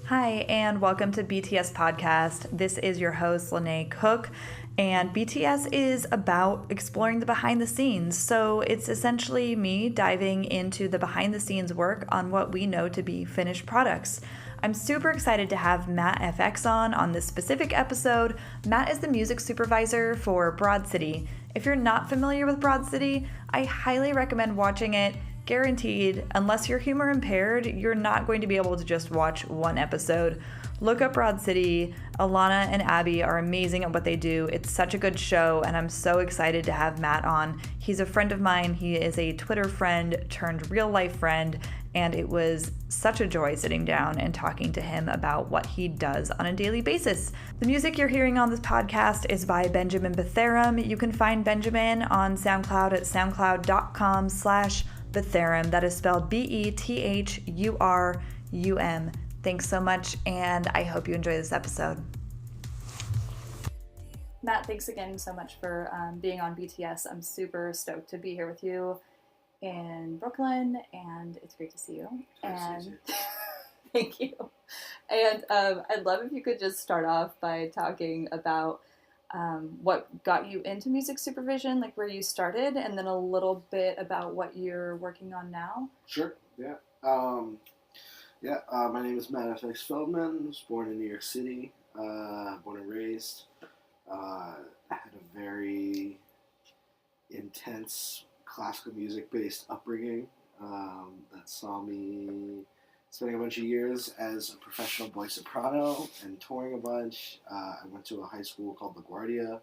Hi, and welcome to BTS Podcast. This is your host, Lynae Cook, and BTS is about exploring the behind the scenes. So it's essentially me diving into the behind the scenes work on what we know to be finished products. I'm super excited to have Matt FX on this specific episode. Matt is the music supervisor for Broad City. If you're not familiar with Broad City, I highly recommend watching it. Guaranteed, unless you're humor impaired, you're not going to be able to just watch one episode. Look up Broad City. Alana and Abby are amazing at what they do. It's such a good show, and I'm so excited to have Matt on. He's a friend of mine. He is a Twitter friend turned real life friend, and it was such a joy sitting down and talking to him about what he does on a daily basis. The music you're hearing on this podcast is by Benjamin Bethurum. You can find Benjamin on SoundCloud at soundcloud.com/Bethurum. That is spelled Bethurum. Thanks so much, and I hope you enjoy this episode. Matt, thanks again so much for being on BTS. I'm super stoked to be here with you in Brooklyn, and it's great to see you. And thank you. And I'd love if you could just start off by talking about what got you into music supervision, like where you started, and then a little bit about what you're working on now. Sure, yeah. My name is Matt FX Feldman. I was born in New York City, born and raised. I had a very intense classical music-based upbringing that saw me spending a bunch of years as a professional boy soprano and touring a bunch. I went to a high school called LaGuardia,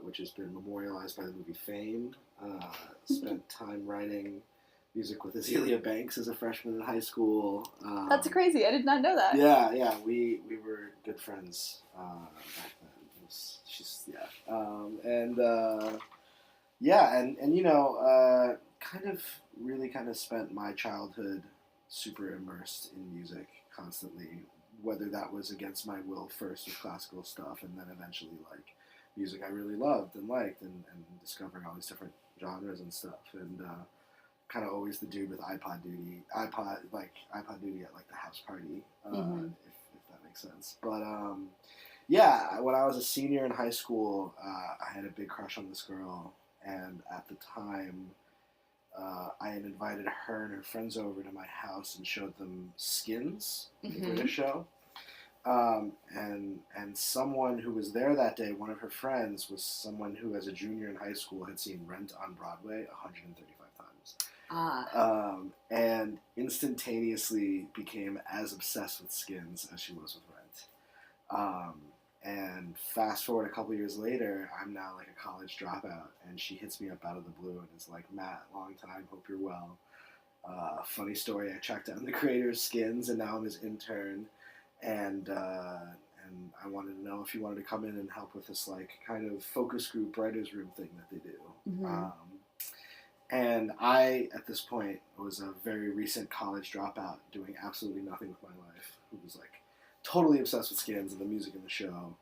which has been memorialized by the movie Fame. Spent time writing music with Azealia Banks as a freshman in high school. That's crazy. I did not know that. Yeah. We were good friends back then. Kind of spent my childhood super immersed in music constantly, whether that was against my will first with classical stuff and then eventually like music I really loved and liked and discovering all these different genres and stuff, and kind of always the dude with iPod duty at like the house party, if that makes sense. But when I was a senior in high school, I had a big crush on this girl, and at the time I had invited her and her friends over to my house and showed them Skins, the British show. And someone who was there that day, one of her friends, was someone who as a junior in high school had seen Rent on Broadway 135 times. And instantaneously became as obsessed with Skins as she was with Rent. And fast forward a couple years later, I'm now like a college dropout, and she hits me up out of the blue and is like, Matt, long time, hope you're well. Funny story, I tracked down the creator of Skins, and now I'm his intern, and I wanted to know if you wanted to come in and help with this like kind of focus group writers room thing that they do. And I, at this point, was a very recent college dropout doing absolutely nothing with my life, who was like totally obsessed with Skins and the music in the show.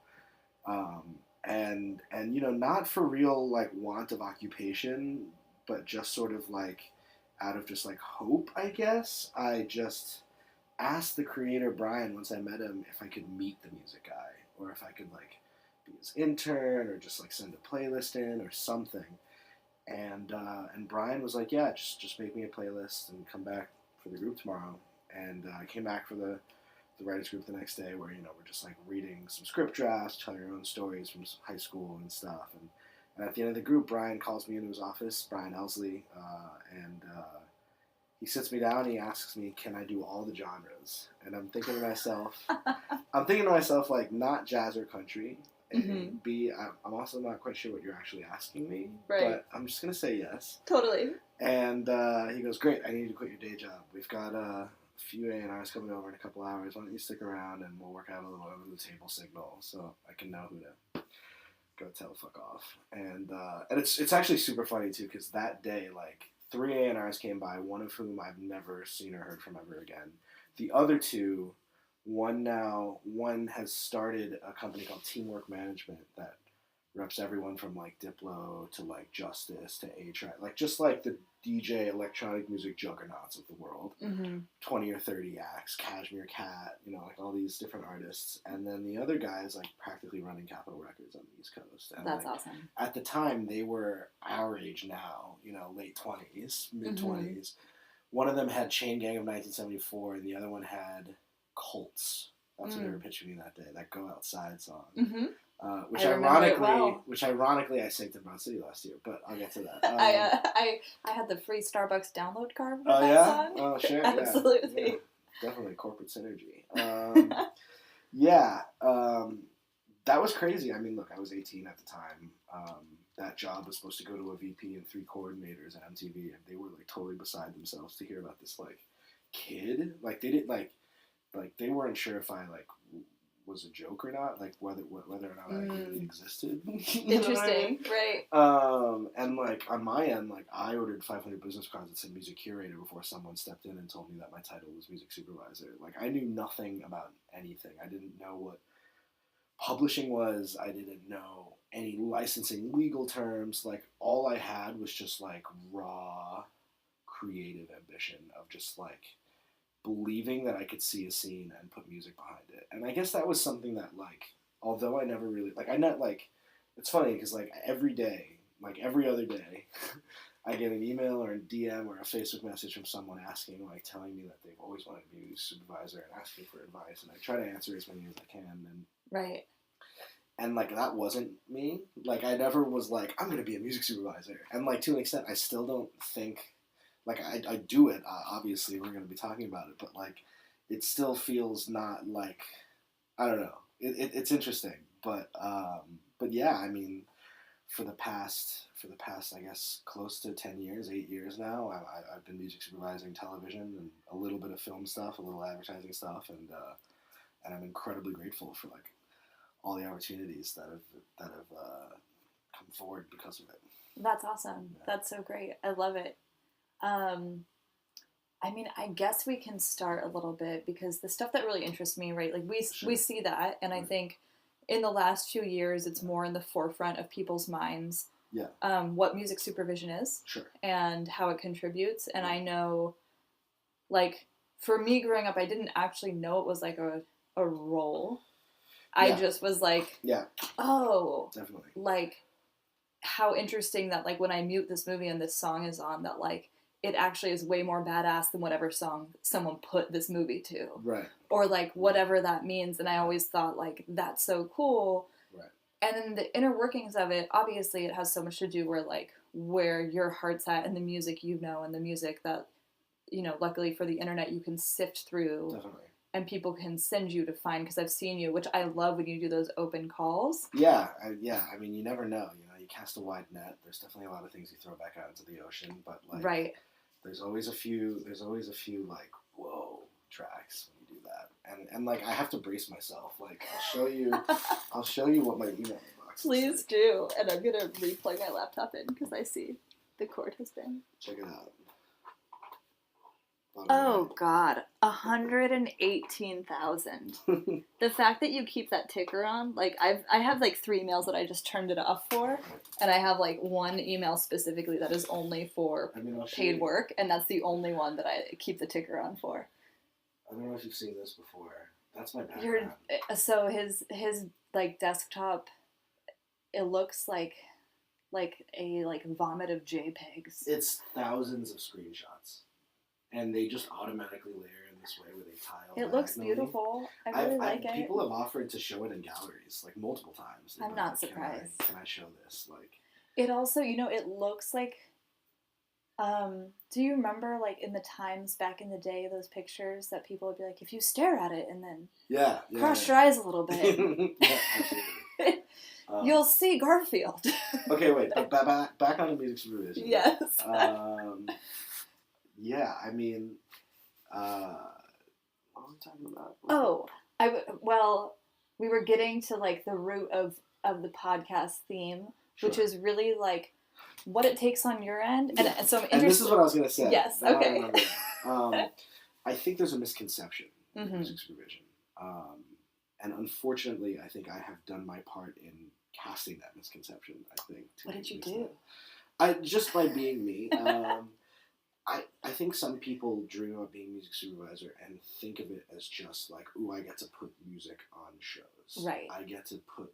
And not for real like want of occupation, but just sort of like out of just like hope, I guess. I just asked the creator, Brian, once I met him, if I could meet the music guy, or if I could like be his intern, or just like send a playlist in or something. And Brian was like, yeah, just make me a playlist and come back for the group tomorrow. And I came back for the writers group the next day, where we're just like reading some script drafts, telling our own stories from high school and stuff. And at the end of the group, Brian calls me into his office, Brian Elsley, and he sits me down and he asks me, can I do all the genres? And I'm thinking to myself, like, not jazz or country. And B, I'm also not quite sure what you're actually asking me, but I'm just going to say yes. Totally. And he goes, great, I need you to quit your day job. We've got a few A&Rs coming over in a couple hours. Why don't you stick around and we'll work out a little over the table signal so I can know who to go tell fuck off. And it's actually super funny too, because that day, like, 3 A&Rs came by, one of whom I've never seen or heard from ever again. The other two, one has started a company called Teamwork Management that reps everyone from like Diplo to like Justice to A-Track, like just like the DJ electronic music juggernauts of the world. 20 or 30 acts, Cashmere Cat, you know, like all these different artists. And then the other guy is like practically running Capitol Records on the East Coast. And That's like, awesome. at the time, they were our age now, you know, late 20s, mid 20s. One of them had Chain Gang of 1974, and the other one had Colts. That's what they were pitching me that day, that Go Outside song. Which ironically I synced in Broad City last year, but I'll get to that. I had the free Starbucks download card for that song. Oh, sure. Absolutely. Yeah. Definitely corporate synergy. That was crazy. I mean, look, I was 18 at the time. That job was supposed to go to a VP and 3 coordinators at MTV, and they were like totally beside themselves to hear about this like kid. Like they didn't like they weren't sure if I like was a joke or not, like whether or not I really existed. Interesting, right? And like on my end, like I ordered 500 business cards that said music curator before someone stepped in and told me that my title was music supervisor. Like I knew nothing about anything. I didn't know what publishing was. I didn't know any licensing legal terms. Like all I had was just like raw creative ambition of just like believing that I could see a scene and put music behind it. And I guess that was something that, like, although I never really, like, it's funny because, like, every day, like, every other day, I get an email or a DM or a Facebook message from someone asking, like, telling me that they've always wanted to be a music supervisor and asking for advice. And I try to answer as many as I can. And, like, that wasn't me. Like, I never was like, I'm going to be a music supervisor. And, like, to an extent, I still don't think... Like, I do it, obviously, we're going to be talking about it, but, like, it still feels not like, I don't know, it's interesting, but yeah, I mean, for the past, I guess, close to 10 years, 8 years now, I've been music supervising television and a little bit of film stuff, a little advertising stuff, and I'm incredibly grateful for, like, all the opportunities that have come forward because of it. That's awesome. Yeah. That's so great. I love it. I mean, I guess we can start a little bit because the stuff that really interests me, right? Like we see that, and I think in the last few years, it's more in the forefront of people's minds. Yeah. What music supervision is, and how it contributes. And I know, like, for me growing up, I didn't actually know it was like a role. I just was like, oh, definitely, like, how interesting that, like, when I mute this movie and this song is on, that, like, it actually is way more badass than whatever song someone put this movie to. Right. Or, like, whatever that means. And I always thought, like, that's so cool. Right. And then the inner workings of it, obviously it has so much to do where your heart's at and the music you know and the music that, you know, luckily for the internet you can sift through. Definitely. And people can send you to find, because I've seen you, which I love when you do those open calls. Yeah. I mean, you never know. You know, you cast a wide net. There's definitely a lot of things you throw back out into the ocean, but like, there's always a few like, whoa, tracks when you do that. And like, I have to brace myself. Like, I'll show you what my email box is. Please do. And I'm gonna replug my laptop in because I see the cord has been. Check it out. Oh God, 118,000. The fact that you keep that ticker on, like I have like 3 emails that I just turned it off for, and I have like 1 email specifically that is only for paid work, and that's the only one that I keep the ticker on for. I don't know if you've seen this before. That's my background. So his like desktop, it looks like a vomit of JPEGs. It's thousands of screenshots. And they just automatically layer in this way where they tile. It looks beautiful. I really like it. People have offered to show it in galleries, like multiple times. I'm not surprised. Can I show this? Like, it also, you know, it looks like. Do you remember, like, in the Times back in the day, those pictures that people would be like, if you stare at it and then cross your eyes a little bit, absolutely. You'll see Garfield. Okay, wait, but back on the music supervision. Yes. Yeah, I mean, what were we talking about? We were getting to, like, the root of the podcast theme, which is really, like, what it takes on your end. And so I'm interested. And this is what I was going to say. Yes, now okay. I think there's a misconception in music supervision. And unfortunately, I think I have done my part in casting that misconception, I think. What did you do? Just by being me. I think some people dream about being a music supervisor and think of it as just like, ooh, I get to put music on shows. Right. I get to put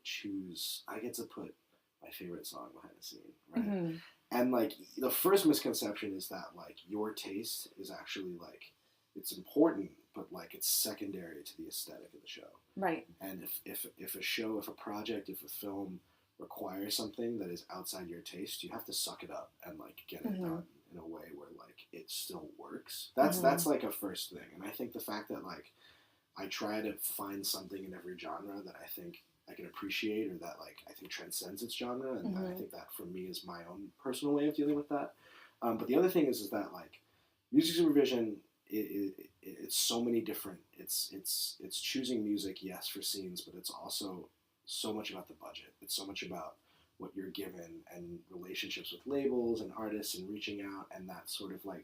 my favorite song behind the scene, right? Mm-hmm. And like the first misconception is that like your taste is actually like, it's important, but like it's secondary to the aesthetic of the show. Right. And if a show, if a project, if a film requires something that is outside your taste, you have to suck it up and like get it done in a way where like it still works. That's like a first thing. And I think the fact that like I try to find something in every genre that I think I can appreciate or that like I think transcends its genre, and I think that for me is my own personal way of dealing with that. But the other thing is that like music supervision, it's so many different. It's choosing music, yes, for scenes, but it's also so much about the budget. It's so much about what you're given and relationships with labels and artists and reaching out and that sort of like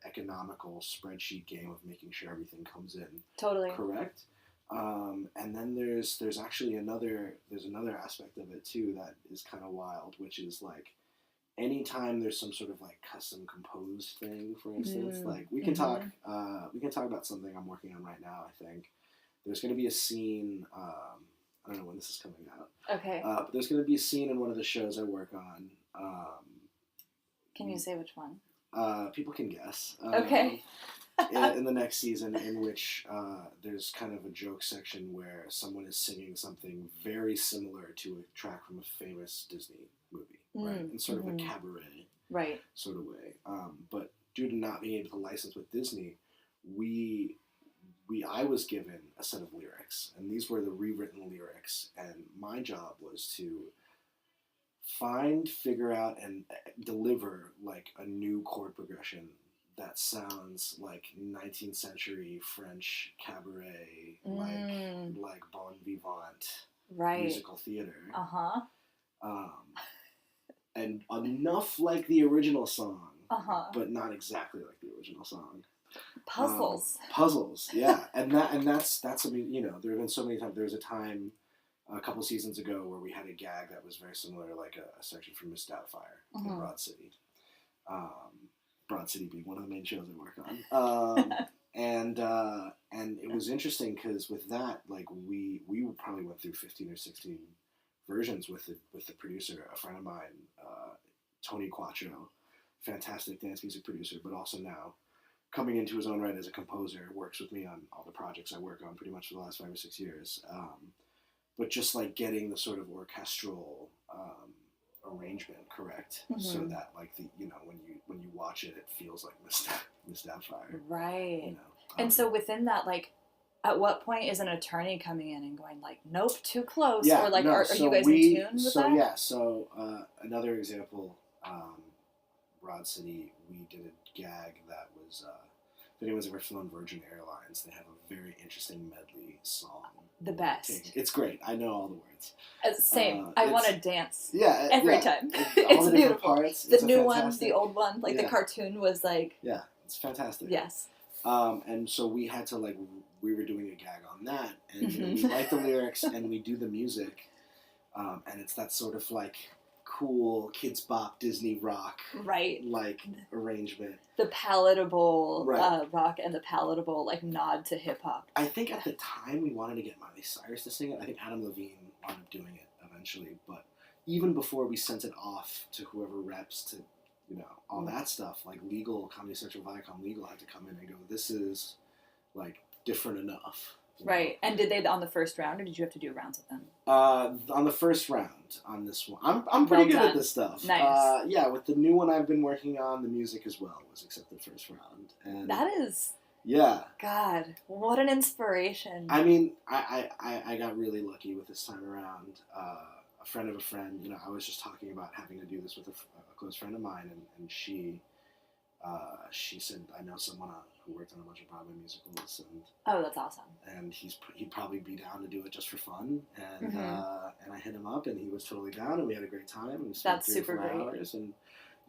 economical spreadsheet game of making sure everything comes in totally correct. And then there's actually another aspect of it too that is kind of wild, which is like anytime there's some sort of like custom composed thing, for instance, like we can talk about something I'm working on right now. I think there's going to be a scene. I don't know when this is coming out. Okay. But there's going to be a scene in one of the shows I work on. Can you say which one? People can guess. Okay. in the next season, in which there's kind of a joke section where someone is singing something very similar to a track from a famous Disney movie, right? In sort of a cabaret right. sort of way. But due to not being able to license with Disney, I was given a set of lyrics, and these were the rewritten lyrics, and my job was to figure out, and deliver like a new chord progression that sounds like 19th century French cabaret, like bon vivant musical theater. And enough like the original song, but not exactly like the original song. Puzzles, yeah, and that's I mean, you know, there have been so many times. There was a time a couple seasons ago where we had a gag that was very similar, like a section from Miss Doubtfire in Broad City. Broad City being one of the main shows I work on, and it was interesting because with that, like we probably went through 15 or 16 versions with the producer, a friend of mine, Tony Quattro, fantastic dance music producer, but also now coming into his own right as a composer, works with me on all the projects I work on pretty much for the last 5 or 6 years. But just like getting the sort of orchestral arrangement correct, so that like the, you know, when you watch it, it feels like Miss Doubtfire. Right. You know, and so within that, like, at what point is an attorney coming in and going like, nope, too close? Yeah, or like, no, are you guys in tune with so, that? Yeah, so another example, Broad City, we did a gag that was, if anyone's ever flown Virgin Airlines, they have a very interesting medley song. The best. It's great. I know all the words. Same. I want to dance. Yeah. Every time. It's beautiful. Parts, the new one, the old one, like the cartoon was like. Yeah, it's fantastic. Yes. And so we had to like, we were doing a gag on that, and you know, we write the lyrics and we do the music, and it's that sort of like cool kids bop Disney rock like arrangement. The palatable rock and the palatable like nod to hip hop. I think at the time we wanted to get Miley Cyrus to sing it. I think Adam Levine wound up doing it eventually, but even before we sent it off to whoever reps to, you know, all that stuff, like legal, Comedy Central, Viacom legal had to come in and go, this is like different enough. Right. And did they on the first round, or did you have to do rounds with them? On the first round on this one, I'm pretty good at this stuff. Nice. Yeah, with the new one I've been working on, the music as well was accepted first round, and that is. Yeah. God, what an inspiration. I mean, I got really lucky with this time around. A friend of a friend, you know, I was just talking about having to do this with a close friend of mine, and she said, I know someone who worked on a bunch of Broadway musicals, and oh, that's awesome. And he'd probably be down to do it just for fun, and I hit him up, and he was totally down, and we had a great time, and we spent 3 or 4 hours, and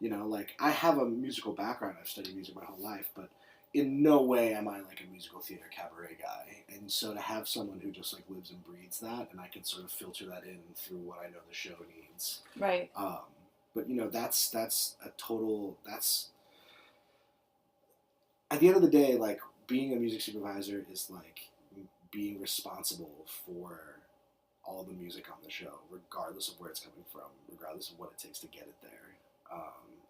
you know, like I have a musical background, I've studied music my whole life, but in no way am I like a musical theater cabaret guy. And so to have someone who just like lives and breathes that, and I can sort of filter that in through what I know the show needs. Right. But that's at the end of the day, like being a music supervisor is like being responsible for all the music on the show, regardless of where it's coming from, regardless of what it takes to get it there.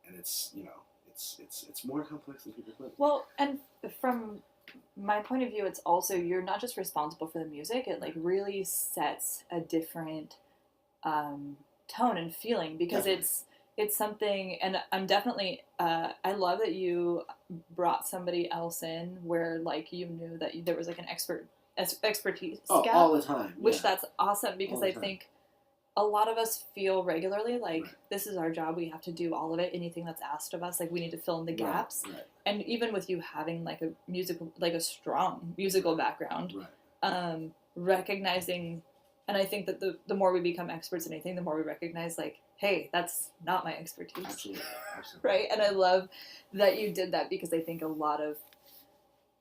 And it's more complex than people think. Well, and from my point of view, it's also, you're not just responsible for the music, it like really sets a different tone and feeling, because Definitely. it's something, and I'm definitely, I love that you brought somebody else in where like you knew that there was like an expertise gap. All the time. Which yeah. that's awesome, because I think a lot of us feel regularly like this is our job, we have to do all of it, anything that's asked of us, like we need to fill in the gaps. Right. And even with you having like a strong musical background, recognizing, and I think that the more we become experts in anything, the more we recognize like, hey, that's not my expertise. Absolutely. Right? And I love that you did that, because I think a lot of,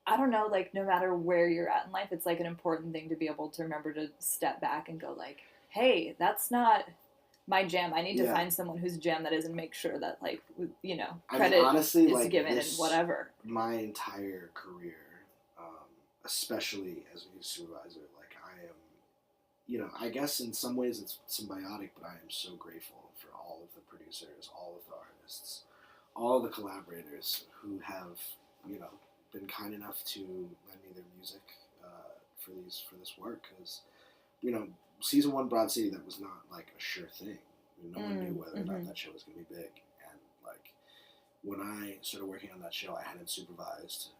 I don't know, like no matter where you're at in life, it's like an important thing to be able to remember to step back and go like, hey, that's not my jam. I need to find someone whose jam that is, and make sure that like, credit honestly, is like given and whatever. My entire career, especially as a music supervisor, like I am, I guess in some ways it's symbiotic, but I am so grateful for all of the producers, all of the artists, all of the collaborators who have, been kind enough to lend me their music for this work, because, season 1 Broad City, that was not like a sure thing. No one knew whether or not that show was going to be big. And like when I started working on that show, I hadn't supervised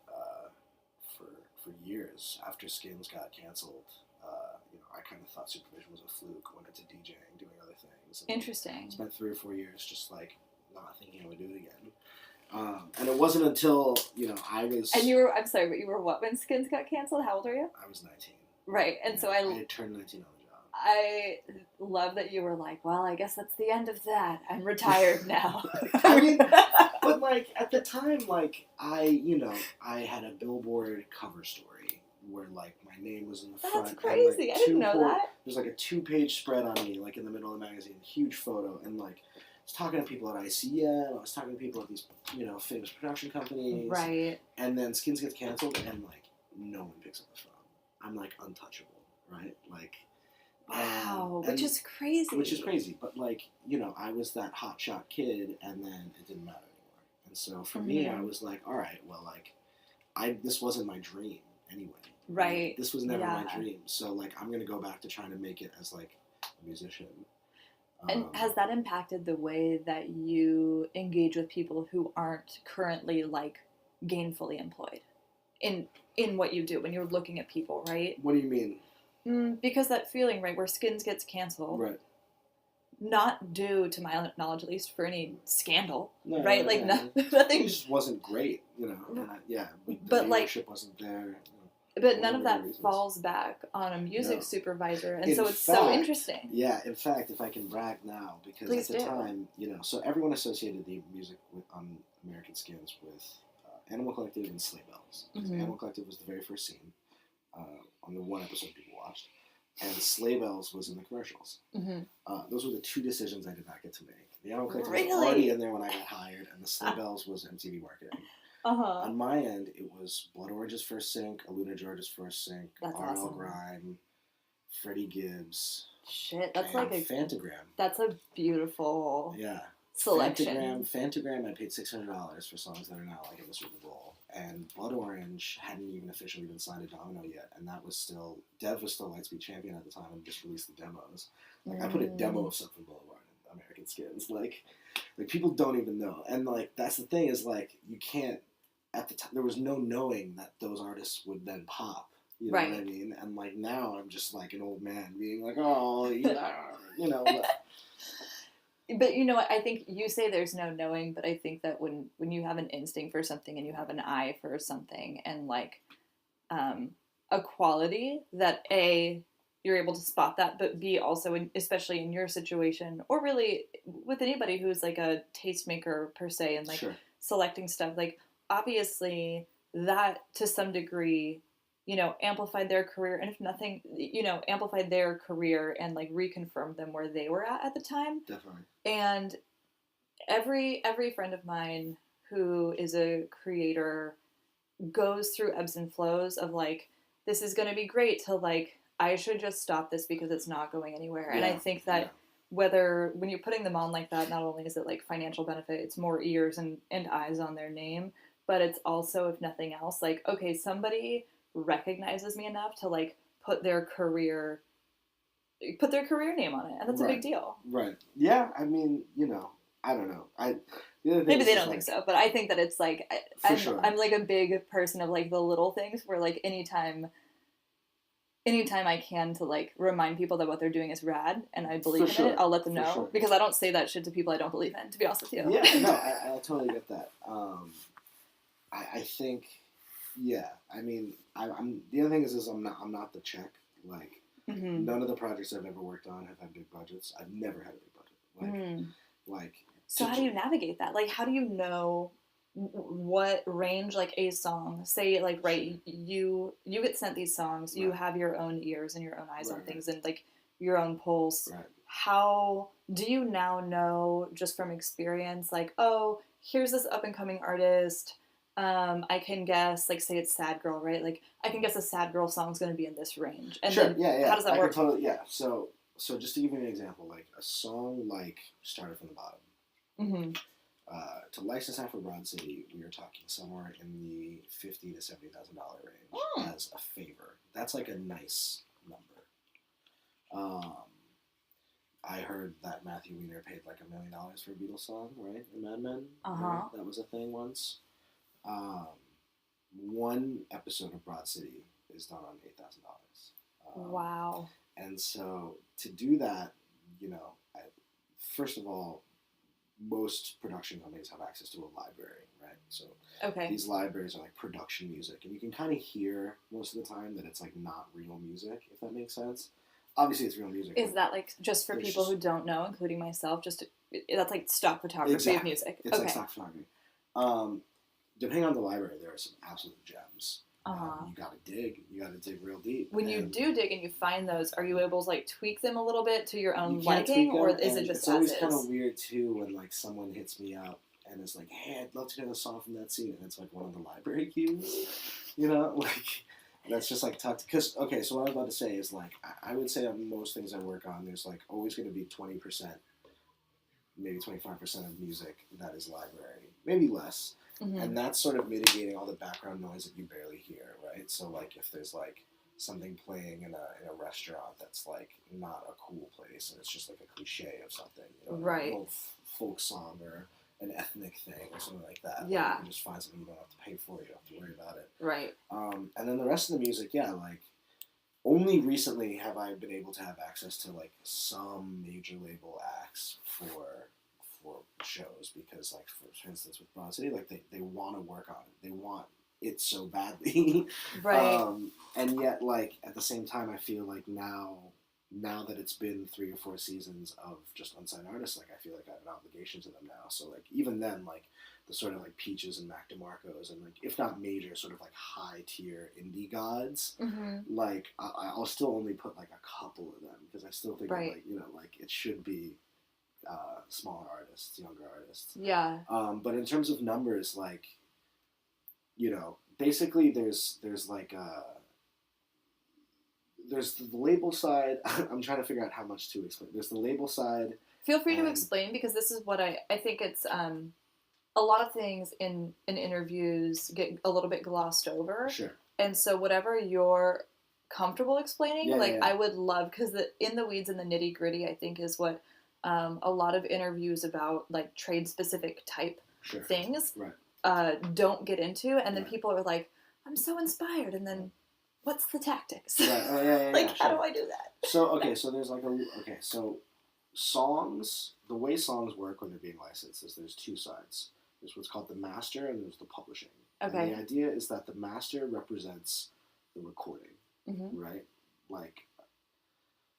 for years. After Skins got canceled, I kind of thought Supervision was a fluke. Went into DJing, doing other things. Interesting. Spent 3 or 4 years just like not thinking I would do it again. And it wasn't until I was. And you were. I'm sorry, but you were what when Skins got canceled? How old are you? I was 19. Right, and so I had turned 19 on the job. I love that you were like, well, I guess that's the end of that. I'm retired now. I mean, but like at the time, like I had a Billboard cover story where like my name was in the front. That's crazy. And, like, I didn't know that. There's like a 2-page spread on me, like in the middle of the magazine, huge photo, and like I was talking to people at ICM. I was talking to people at these famous production companies. Right. And then Skins gets canceled, and like no one picks up the phone. I'm like untouchable, right? Like. Wow, which is crazy. But like, I was that hotshot kid, and then it didn't matter anymore. And so for me, I was like, all right, well, like, this wasn't my dream anyway. Right. Like, this was never my dream. So like, I'm gonna go back to trying to make it as like a musician. And has that impacted the way that you engage with people who aren't currently like gainfully employed in what you do when you're looking at people, right? What do you mean? Because that feeling, right, where Skins gets canceled, right? Not due to my knowledge, at least, for any scandal, no, right? No, like no. nothing. It just wasn't great, And the but leadership wasn't there. But none of that falls back on a music supervisor, and so it's so interesting. Yeah, in fact, if I can brag now, because Please at the time, so everyone associated the music on American Skins with Animal Collective and Sleigh Bells. Animal Collective was the very first scene on the one episode people watched, and Sleigh Bells was in the commercials. Those were the 2 decisions I did not get to make. The Animal Collective was already in there when I got hired, and the Sleigh Bells was MTV marketing. On my end, it was Blood Orange's first sync, Aluna George's first sync, R.L. Grime, Freddie Gibbs. Shit, that's like a Fantagram. That's a beautiful selection. Fantagram, I paid $600 for songs that are now like in the Super Bowl. And Blood Orange hadn't even officially been signed to Domino yet, and that was still Dev was still Lightspeed champion at the time and just released the demos. Like I put a demo of Something Boulevard in American Skins. Like people don't even know. And like that's the thing is like you can't at the time there was no knowing that those artists would then pop. You know what I mean? And like now I'm just like an old man being like, oh, But I think you say there's no knowing, but I think that when you have an instinct for something and you have an eye for something and like a quality that A, you're able to spot that, but B, also especially in your situation or really with anybody who's like a tastemaker per se and like selecting stuff, like obviously that to some degree, you know, amplified their career, and if nothing, you know, amplified their career and like reconfirmed them where they were at the time. Definitely. And every friend of mine who is a creator goes through ebbs and flows of like, this is going to be great, to like, I should just stop this because it's not going anywhere. And I think that whether when you're putting them on like that, not only is it like financial benefit, it's more ears and eyes on their name, but it's also, if nothing else, like, okay, somebody recognizes me enough to like put their career name on it, and that's a big deal. Right. Yeah. I mean, you know, I don't know. Maybe they don't think so, but I think that it's like I'm like a big person of like the little things where like anytime I can to like remind people that what they're doing is rad and I believe in it, I'll let them know, because I don't say that shit to people I don't believe in, to be honest with you. Yeah, no, I totally get that. I think, yeah. I mean, I'm the other thing is I'm not the check. Like, none of the projects I've ever worked on have had big budgets. I've never had a big budget. Like. So how do you navigate that? Like, how do you know what range, like a song, say, like, right, you get sent these songs, you have your own ears and your own eyes on things, and like your own pulse. How do you now know, just from experience, like, oh, here's this up and coming artist, I can guess, like, say it's Sad Girl, right? Like, I can guess a Sad Girl song's going to be in this range. And then how does that work? So just to give you an example, like a song like Started from the Bottom. To license that for Broad City, we are talking somewhere in the $50,000 to $70,000 range as a favor. That's like a nice number. I heard that Matthew Weiner paid like $1 million for a Beatles song, right? In Mad Men. Right? That was a thing once. One episode of Broad City is done on $8,000. Wow. And so to do that, you know, first of all, most production companies have access to a library, right? So these libraries are like production music, and you can kind of hear most of the time that it's like not real music, if that makes sense. Obviously, it's real music. Is that like just for people who don't know, including myself? That's like stock photography of music. It's like stock photography. Depending on the library, there are some absolute gems. You gotta dig real deep. When you do dig and you find those, are you able to like tweak them a little bit to your own liking, or is it just it's always kind of weird too when like someone hits me up and is like, hey, I'd love to hear the song from that scene, and it's like one of the library cues, you know, like that's just like tough. Because so what I was about to say is like I would say on most things I work on, there's like always going to be 20%, maybe 25% of music that is library, maybe less. And that's sort of mitigating all the background noise that you barely hear, right? So, like, if there's, like, something playing in a restaurant that's, like, not a cool place, and it's just, like, a cliche of something, you know, right. a little folk song or an ethnic thing or something like that. Yeah. Like, you can just find something you don't have to pay for, you don't have to worry about it. Right. And then the rest of the music, like, only recently have I been able to have access to, like, some major label acts for shows, because like for instance with Broad City, like they want to work on it, they want it so badly, right? And yet like at the same time I feel like now that it's been 3 or 4 seasons of just unsigned artists, like I feel like I have an obligation to them now. So like even then, like the sort of like Peaches and Mac DeMarcos and like if not major sort of like high tier indie gods, like I'll still only put like a couple of them, because I still think like, you know, like it should be smaller artists, younger artists. Yeah. But in terms of numbers, like, you know, basically there's like there's the label side. I'm trying to figure out how much to explain. There's the label side. Feel free to explain, because this is what I think it's a lot of things in interviews get a little bit glossed over. Sure. And so whatever you're comfortable explaining, I would love, because in the weeds and the nitty gritty, I think is what a lot of interviews about like trade specific type things don't get into, and then people are like, I'm so inspired, and then what's the tactics? How do I do that? So so there's like so songs, the way songs work when they're being licensed is there's 2 sides. There's what's called the master, and there's the publishing. And the idea is that the master represents the recording, right? Like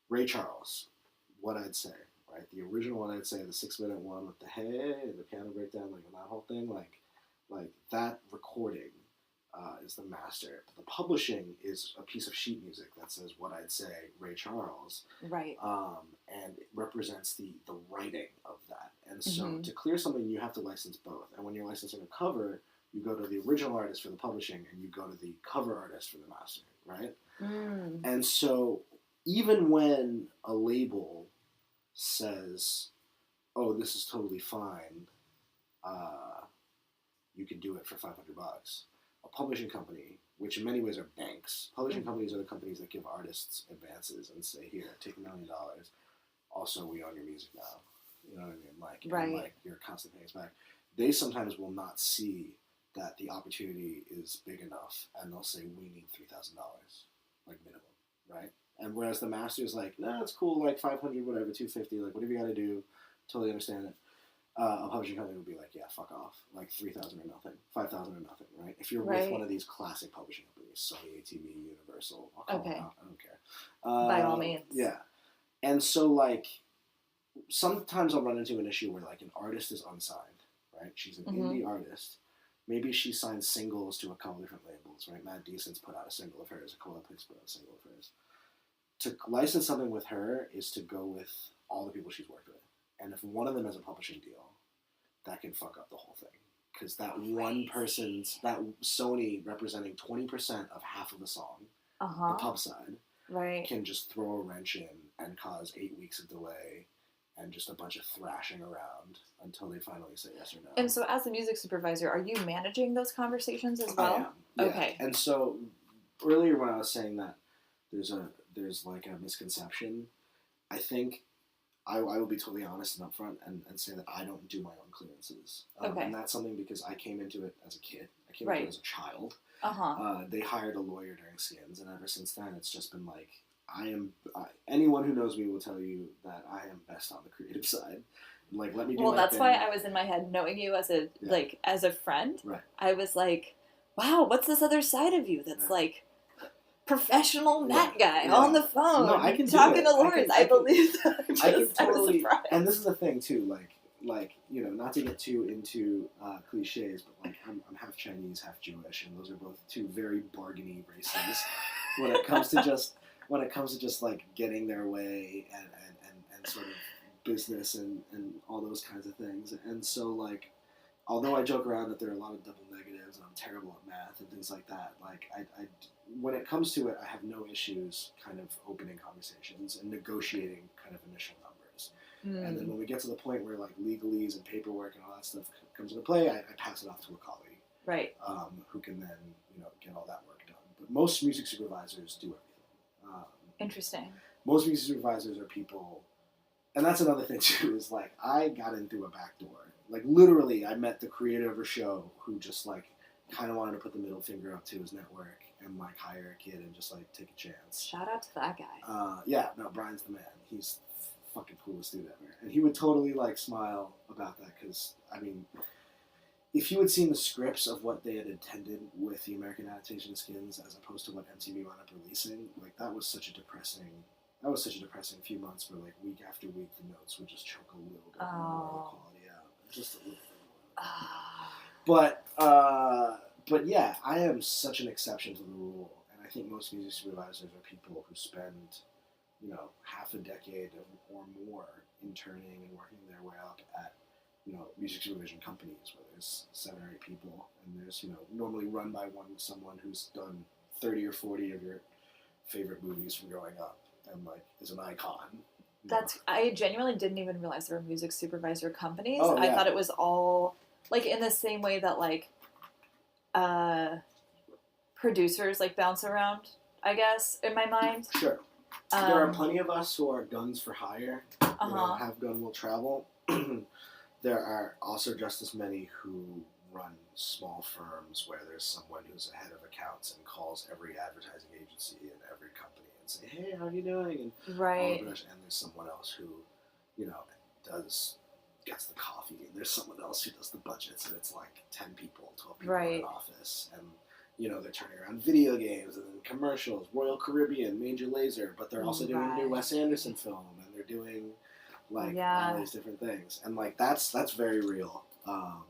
Ray Charles, What I'd Say. Right, the original one, I'd say the 6-minute one with the hey, the piano breakdown, like that whole thing, like that recording is the master. The publishing is a piece of sheet music that says what I'd say, Ray Charles. Right. And it represents the writing of that. And so to clear something, you have to license both. And when you're licensing a cover, you go to the original artist for the publishing and you go to the cover artist for the mastering, right? And so even when a label says, oh, this is totally fine, you can do it for $500. A publishing company, which in many ways are banks, publishing companies are the companies that give artists advances and say, here, take $1 million. Also, we own your music now. You know what I mean? Like, right. And like you're constantly paying us back. They sometimes will not see that the opportunity is big enough, and they'll say, we need $3,000, like minimum, right? And whereas the master's like, no, it's cool, like 500, whatever, 250, like whatever you got to do, totally understand it. A publishing company would be like, yeah, fuck off, like 3,000 or nothing, 5,000 or nothing, right? If you're with one of these classic publishing companies, Sony, ATV, Universal, I'll call them out, I don't care. By all means. Yeah. And so, like, sometimes I'll run into an issue where, like, an artist is unsigned, right? She's an indie artist. Maybe she signs singles to a couple different labels, right? Matt Decent's put out a single of hers, Cola Picks put out a single of hers. To license something with her is to go with all the people she's worked with. And if one of them has a publishing deal, that can fuck up the whole thing. Because that one person's, that Sony representing 20% of half of the song, the pub side, can just throw a wrench in and cause 8 weeks of delay and just a bunch of thrashing around until they finally say yes or no. And so as a music supervisor, are you managing those conversations as well? I am, yeah. Okay. And so earlier when I was saying that there's like a misconception, I think I will be totally honest and upfront and say that I don't do my own clearances. And that's something because I came into it as a kid. I came into it as a child. They hired a lawyer during Skins, and ever since then it's just been like, anyone who knows me will tell you that I am best on the creative side. Like, let me do my that's thing. why I was in my head knowing you as a like as a friend. Right. I was like, wow, what's this other side of you that's like professional net guy on the phone, no, I can talking to lawyers. I believe that. I can totally. And this is the thing too, like you know, not to get too into cliches, but like I'm half Chinese, half Jewish, and those are both two very bargainy races when it comes to just like getting their way and sort of business and all those kinds of things. And so like, although I joke around that there are a lot of double negatives and I'm terrible at math and things like that, like I when it comes to it, I have no issues kind of opening conversations and negotiating kind of initial numbers. And then when we get to the point where like legalese and paperwork and all that stuff comes into play, I pass it off to a colleague, right? Who can then get all that work done. But most music supervisors do everything. Interesting. Most music supervisors are people, and that's another thing too. Is like I got in through a back door. Like literally, I met the creator of a show who just like kind of wanted to put the middle finger up to his network and like hire a kid and just like take a chance. Shout out to that guy. Yeah, no, Brian's the man. He's the fucking coolest dude ever, and he would totally like smile about that because I mean, if you had seen the scripts of what they had intended with the American adaptation of Skins as opposed to what MTV wound up releasing, like that was such a depressing few months where like week after week the notes would just choke a little bit more of the quality out, just a little bit more. But yeah, I am such an exception to the rule, and I think most music supervisors are people who spend, half a decade or more interning and working their way up at, music supervision companies where there's 7 or 8 people, and there's, normally run by someone who's done 30 or 40 of your favorite movies from growing up and like is an icon. I genuinely didn't even realize there were music supervisor companies. Oh, yeah. I thought it was all like in the same way that like producers like bounce around, I guess, in my mind. Sure. There are plenty of us who are guns for hire. Have gun will travel. There are also just as many who run small firms where there's someone who's a head of accounts and calls every advertising agency and every company and say, hey, how are you doing? And right. And there's someone else who, gets the coffee, and there's someone else who does the budgets, and it's like 10 people, 12 people in an office, and they're turning around video games and then commercials, Royal Caribbean, Major Lazer, but they're also doing a new Wes Anderson film, and they're doing all these different things, and like that's very real. I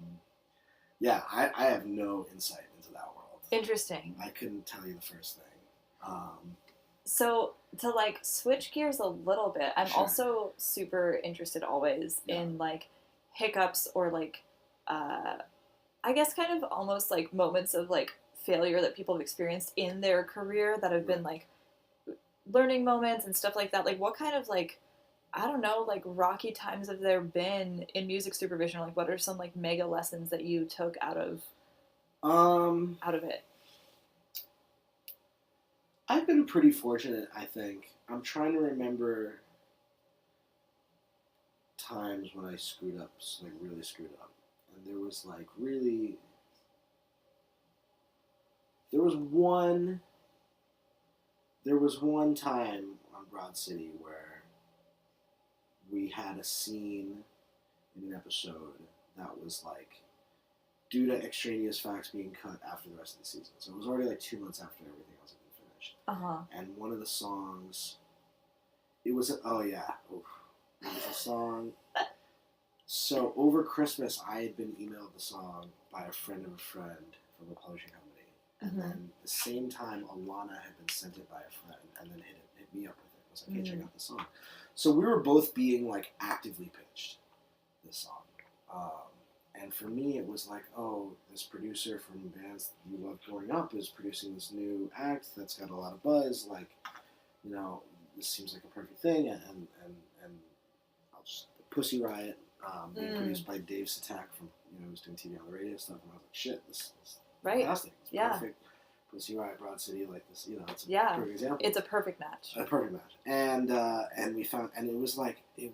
have no insight into that world. Interesting. I couldn't tell you the first thing. So to like switch gears a little bit, I'm Sure. also super interested always in like hiccups or like I guess kind of almost like moments of like failure that people have experienced in their career that have been like learning moments and stuff like that. Like what kind of like I don't know, like rocky times have there been in music supervision? Like what are some like mega lessons that you took out of it? I've been pretty fortunate, I think. I'm trying to remember times when I screwed up, like really screwed up. And there was like really... There was one time on Broad City where we had a scene in an episode that was like due to extraneous facts being cut after the rest of the season. So it was already like 2 months after everything else had been finished. And one of the songs, it was a song. So over Christmas, I had been emailed the song by a friend of a friend from a publishing company. And then the same time, Alana had been sent it by a friend and then hit me up with it. I was like, hey, check out the song. So we were both being like actively pitched this song. And for me, it was like, oh, this producer from bands you loved growing up is producing this new act that's got a lot of buzz. Like, you know, this seems like a perfect thing. And I'll just, Pussy Riot, being produced by Dave Satak from, you know, who's doing TV on the radio stuff. And I was like, shit, this is fantastic. It's perfect. Pussy Riot, Broad City, like this, you know, it's a perfect example. It's a perfect match. A perfect match. And we found, and it was like, God,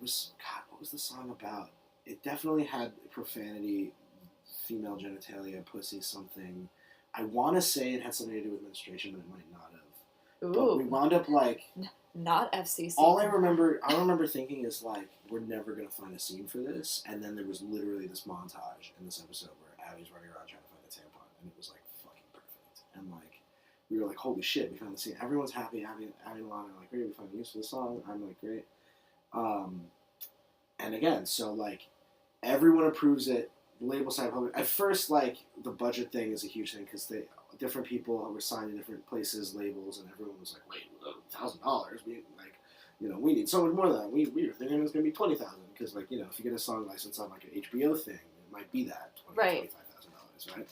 what was the song about? It definitely had profanity, female genitalia, pussy, something. I want to say it had something to do with menstruation, but it might not have. Ooh. But we wound up like... Not FCC. All I remember thinking is like, we're never going to find a scene for this. And then there was literally this montage in this episode where Abby's running around trying to find a tampon. And it was like fucking perfect. And like, we were like, holy shit, we found the scene. Everyone's happy. Abby and Lana are like, great, we found use for the song. I'm like, great. And again, so like, everyone approves it. The label side public. At first, like, the budget thing is a huge thing because different people were signed to different places, labels, and everyone was like, wait, $1,000? We need so much more than that. We were thinking it was going to be $20,000 because, like, you know, if you get a song license on like an HBO thing, it might be that $25,000, right?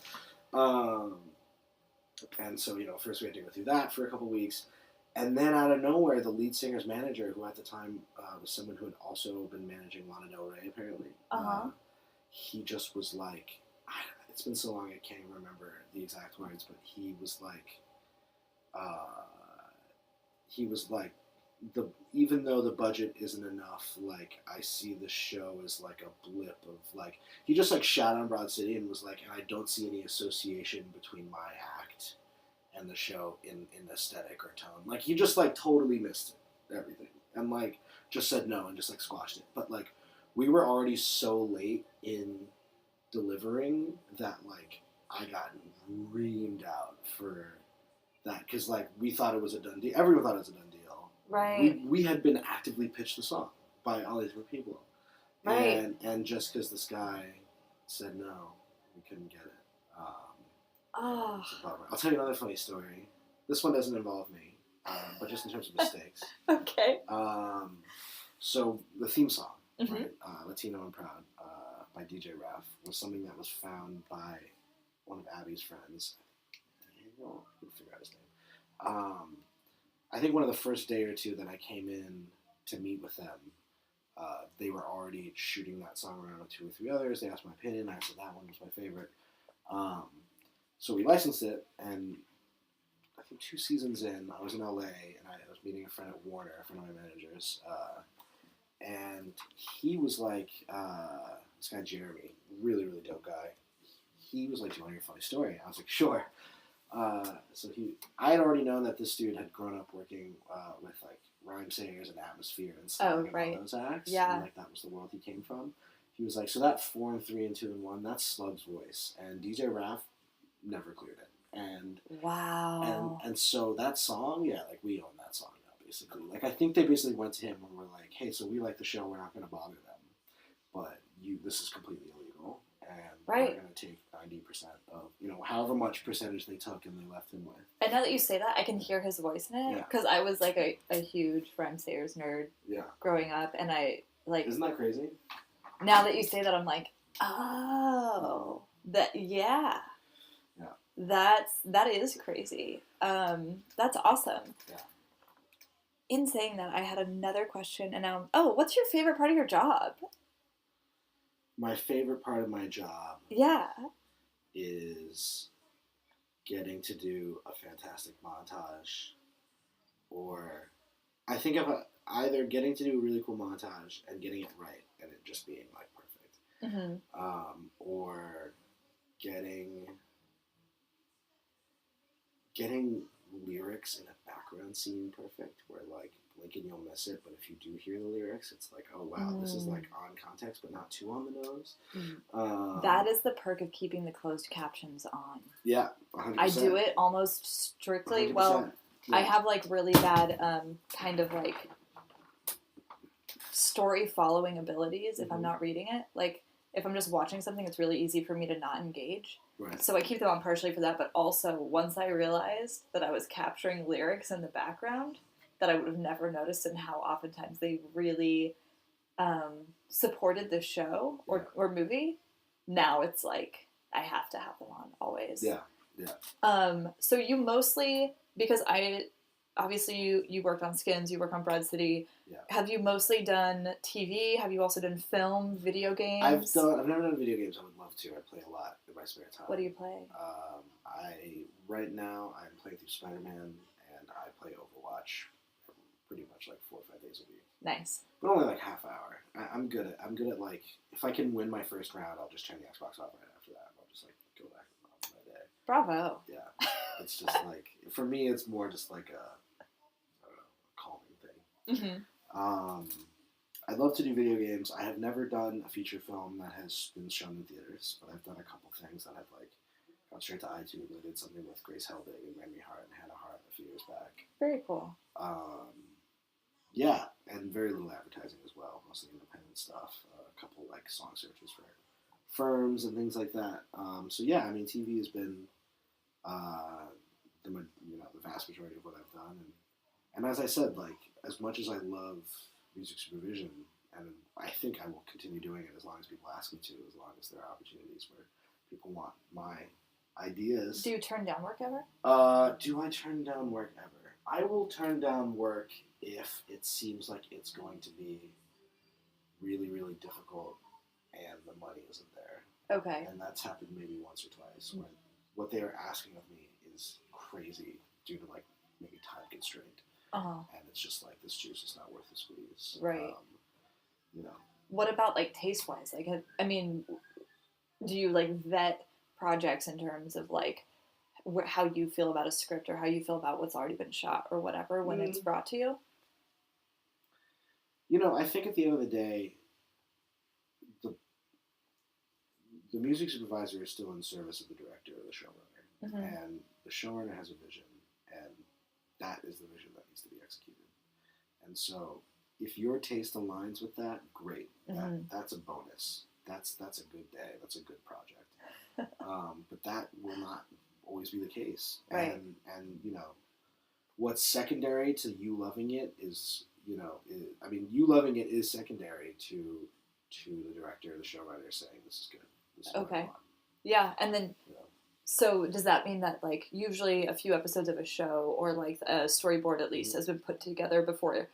And so, you know, first we had to go through that for a couple weeks. And then out of nowhere, the lead singer's manager, who at the time was someone who had also been managing Lana Del Rey, apparently, he just was like, it's been so long I can't even remember the exact words, but he was like, even though the budget isn't enough, like, I see the show as like a blip of like, he just like shot on Broad City and was like, and I don't see any association between my act and the show in aesthetic or tone. Like, he just like totally missed it, everything, and like just said no and just like squashed it. But like, we were already so late in delivering that like I got reamed out for that because like we thought it was a done deal. Everyone thought it was a done deal. Right. We had been actively pitched the song by all these different people. Right. And just because this guy said no, we couldn't get it. I'll tell you another funny story. This one doesn't involve me, but just in terms of mistakes. Okay. So the theme song, right? Latino and Proud, by DJ Raf, was something that was found by one of Abby's friends. We'll figure out his name. I think one of the first day or two that I came in to meet with them, they were already shooting that song around with 2 or 3 others. They asked my opinion. I said that one was my favorite. So we licensed it, and I think 2 seasons in, I was in LA, and I was meeting a friend at Warner, a friend of my managers, and he was like, this guy Jeremy, really, really dope guy. He was like, do you want to hear a funny story? I was like, sure. So I had already known that this dude had grown up working with like rhyme singers and Atmosphere and stuff like those acts. Yeah. And like that was the world he came from. He was like, so that 4 and 3 and 2 and 1, that's Slug's voice. And DJ Raf never cleared it. And wow. And so that song, yeah, like we own that song now, basically. Like I think they basically went to him and were like, hey, so we like the show, we're not going to bother them, but this is completely illegal. and right. they're going to take 90% of, however much percentage they took and they left him with. And now that you say that, I can hear his voice in it, because I was like a huge Rhyme Sayers nerd growing up, and I like... Isn't that crazy? Now that you say that, I'm like, oh, that is crazy. That's awesome. Yeah. In saying that, I had another question, and now, what's your favorite part of your job? My favorite part of my job is getting to do a fantastic montage, or I think of either getting to do a really cool montage and getting it right and it just being like perfect, or getting lyrics in a background scene perfect, where like blink and you'll miss it, but if you do hear the lyrics, it's like, oh wow, this is like on context but not too on the nose. That is the perk of keeping the closed captions on. Yeah, 100%. I do it almost strictly. 100%. Well, I have like really bad kind of like story following abilities if I'm not reading it. Like if I'm just watching something, it's really easy for me to not engage. Right. So I keep them on partially for that, but also once I realized that I was capturing lyrics in the background that I would have never noticed, and how oftentimes they really supported the show or movie, now it's like I have to have them on always. Yeah. So you mostly, because obviously you worked on Skins, you work on Broad City. Yeah. Have you mostly done TV? Have you also done film, video games? I've never done video games. I would love to. I play a lot in my spare time. What do you play? Right now I'm playing through Spider-Man, and I play Overwatch pretty much like 4 or 5 days a week. Nice. But only like half hour. I'm good at like, if I can win my first round, I'll just turn the Xbox off right after that. I'll just like go back on my day. Bravo. Yeah. It's just like, for me, it's more just like a calming thing. I'd love to do video games. I have never done a feature film that has been shown in theaters, but I've done a couple things that I've like gone straight to iTunes. I did something with Grace Helbig and Remy Hart and Hannah Hart a few years back. Very cool. Yeah, and very little advertising as well, mostly independent stuff. A couple like song searches for firms and things like that. So yeah, I mean, TV has been the vast majority of what I've done, and as I said, like as much as I love music supervision, and I think I will continue doing it as long as people ask me to, as long as there are opportunities where people want my ideas. Do you turn down work ever? Do I turn down work ever? I will turn down work if it seems like it's going to be really, really difficult and the money isn't there. Okay. And that's happened maybe once or twice, when what they are asking of me is crazy due to like maybe time constraint. And it's just like, this juice is not worth the squeeze. Right. What about like taste wise? Like, I mean, do you like vet projects in terms of like how you feel about a script or how you feel about what's already been shot or whatever when it's brought to you? I think at the end of the day, the music supervisor is still in service of the director or the showrunner. And the showrunner has a vision, and that is the vision that needs to be executed. And so if your taste aligns with that, great. That's a bonus. That's a good day. That's a good project. But that will not always be the case. Right. And what's secondary to you loving it is, you loving it is secondary to the director, the showrunner saying, this is good. This is what I want. Yeah, and then... So does that mean that like usually a few episodes of a show or like a storyboard at least has been put together before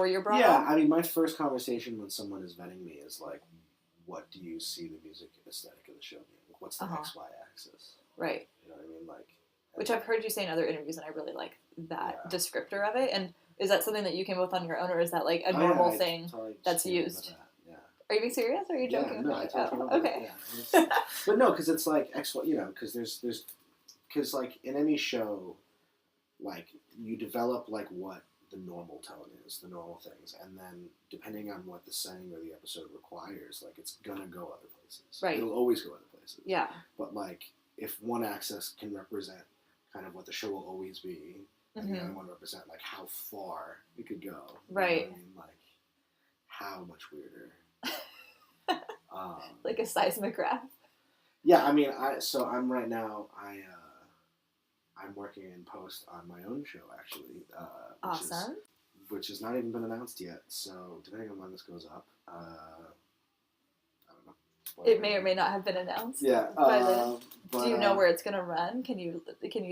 you're brought on? Yeah, I mean, my first conversation when someone is vetting me is like, what do you see the music aesthetic of the show being? What's the XY axis? Right. You know what I mean? Like, which I've heard you say in other interviews, and I really like that descriptor of it. And is that something that you came up with on your own, or is that like a normal thing that's used? Are you being serious, or are you joking? No, I totally okay. Yeah. But no, because it's like because like in any show, like you develop like what the normal tone is, the normal things, and then depending on what the setting or the episode requires, like it's gonna go other places. Right. It'll always go other places. Yeah. But like if one axis can represent kind of what the show will always be, and the other one represent like how far it could go. Right. You know what I mean? Like how much weirder. Like a seismograph. Yeah, I mean, I'm right now. I'm working in post on my own show actually. Awesome. Which has not even been announced yet. So depending on when this goes up, I don't know. It may or may not have been announced. Yeah. By then. Do you know where it's gonna run? Can you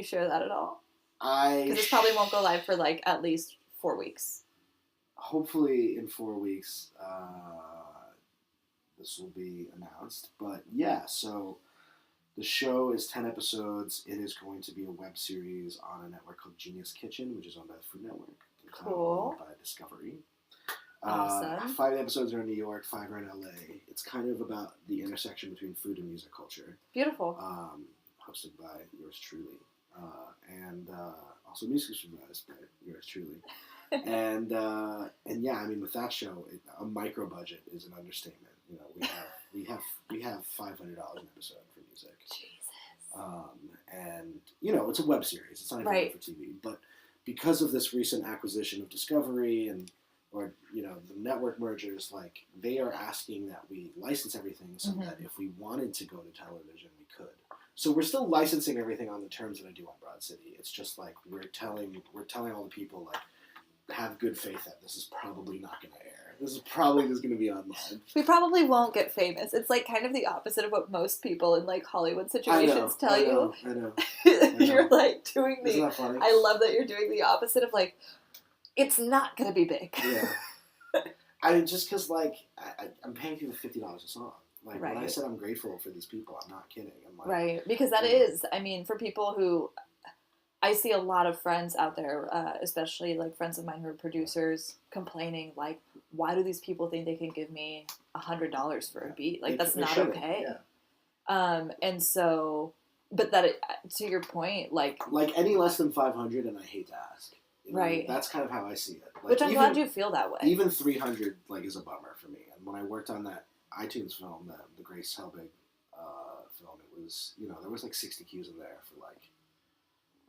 share that at all? Because it probably won't go live for like at least 4 weeks. Hopefully in 4 weeks, this will be announced. But yeah, so the show is 10 episodes. It is going to be a web series on a network called Genius Kitchen, which is owned by the Food Network. Cool. Owned by Discovery. Awesome. 5 episodes are in New York, 5 are in LA. It's kind of about the intersection between food and music culture. Beautiful. Hosted by yours truly. And also music supervised by yours truly. and yeah, I mean, with that show, a micro budget is an understatement. You know, we have $500 an episode for music. Jesus. And you know, it's a web series. It's not even right. for TV. But because of this recent acquisition of Discovery or you know, the network mergers, like they are asking that we license everything so that if we wanted to go to television, we could. So we're still licensing everything on the terms that I do on Broad City. It's just like we're telling all the people, like, have good faith that this is probably not going to air. This is probably just going to be online. We probably won't get famous. It's like kind of the opposite of what most people in like Hollywood situations tell you. I know. You're like doing Isn't that funny? I love that you're doing the opposite of like, it's not going to be big. Yeah. I mean, just because like I'm paying people $50 a song. Like right. when I said I'm grateful for these people, I'm not kidding. I'm like, right, because that is, I mean, for people who, I see a lot of friends out there, especially like friends of mine who are producers, complaining like, why do these people think they can give me $100 for a beat? Like that's not okay. Yeah. And so, but that to your point, like any less than 500, and I hate to ask. You know, right. That's kind of how I see it. Like, which I'm glad you feel that way. Even 300 like is a bummer for me. And when I worked on that iTunes film, the Grace Helbig film, it was, you know, there was like 60 cues in there for like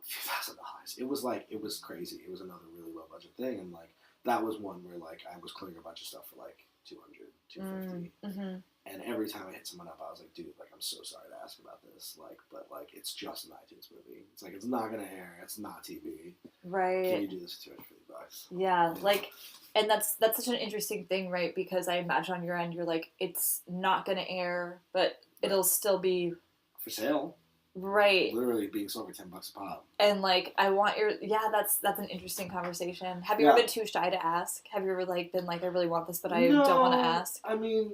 a few $1,000. It was crazy. It was another really low budget thing, and like that was one where like I was clearing a bunch of stuff for like 200, 250. And every time I hit someone up, I was like, dude, like, I'm so sorry to ask about this, like, but like it's just an iTunes movie. It's like it's not gonna air. It's not TV. Right. Can you do this for $250? Yeah, like, and that's such an interesting thing, right? Because I imagine on your end, you're like, it's not gonna air, but it'll still be for sale. Right. Literally being sold for $10 a pop. And like, I want that's an interesting conversation. Have you ever been too shy to ask? Have you ever like been like, I really want this, but I don't want to ask? I mean,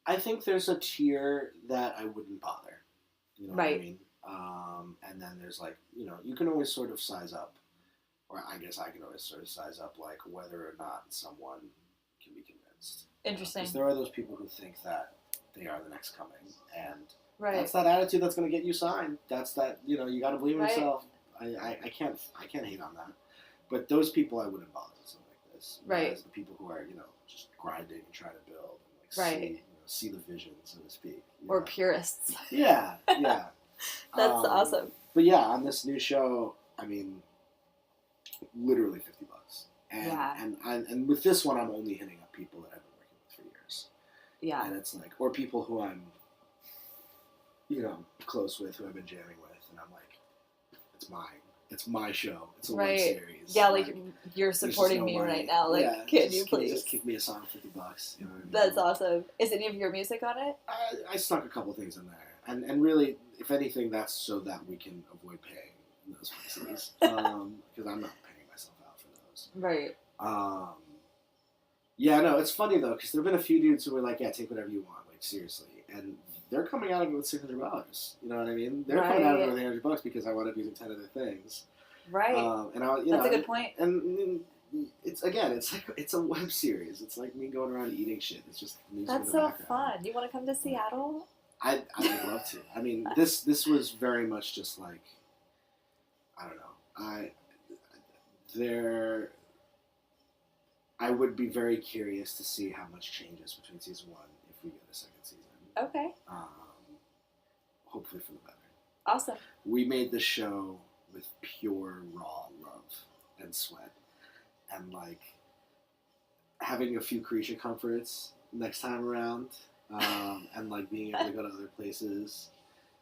I think there's a tier that I wouldn't bother. You know what I mean? And then there's like, you know, you can always sort of size up, or I guess I can always sort of size up like whether or not someone can be convinced. Interesting. Because there are those people who think that they are the next coming, and right. that's that attitude that's going to get you signed. That's that, you know, you got to believe in yourself. I can't hate on that. But those people I wouldn't bother with something like this. Right. Whereas the people who are, you know, just grinding and trying to build and like see the vision, so to speak. Or purists. Yeah. That's awesome. But yeah, on this new show, I mean, literally $50. And with this one, I'm only hitting up people that I've been working with for years. Yeah. And it's like, or people who I'm, you know, close with, who I've been jamming with, and I'm like, it's mine. It's my show. It's a web series. Yeah, like you're supporting me right now. Like, can you please just kick me a song for $50? You know what I mean? That's awesome. Is any of your music on it? I snuck a couple things in there, and really, if anything, that's so that we can avoid paying in those places, because I'm not paying myself out for those. Right. Yeah, no, it's funny though, because there've been a few dudes who were like, "Yeah, take whatever you want," like seriously, and they're coming out of it with $600. You know what I mean? They're coming out of it with $800 because I wound up using 10 of their things. Right. And that's a good point. And it's a web series. It's like me going around eating shit. It's just music. That's so fun. You want to come to Seattle? I would love to. I mean, this was very much just like, I don't know. I would be very curious to see how much changes between season 1 if we get a second season. Okay. Hopefully for the better. Awesome. We made the show with pure raw love and sweat, and like having a few creature comforts next time around, and like being able to go to other places.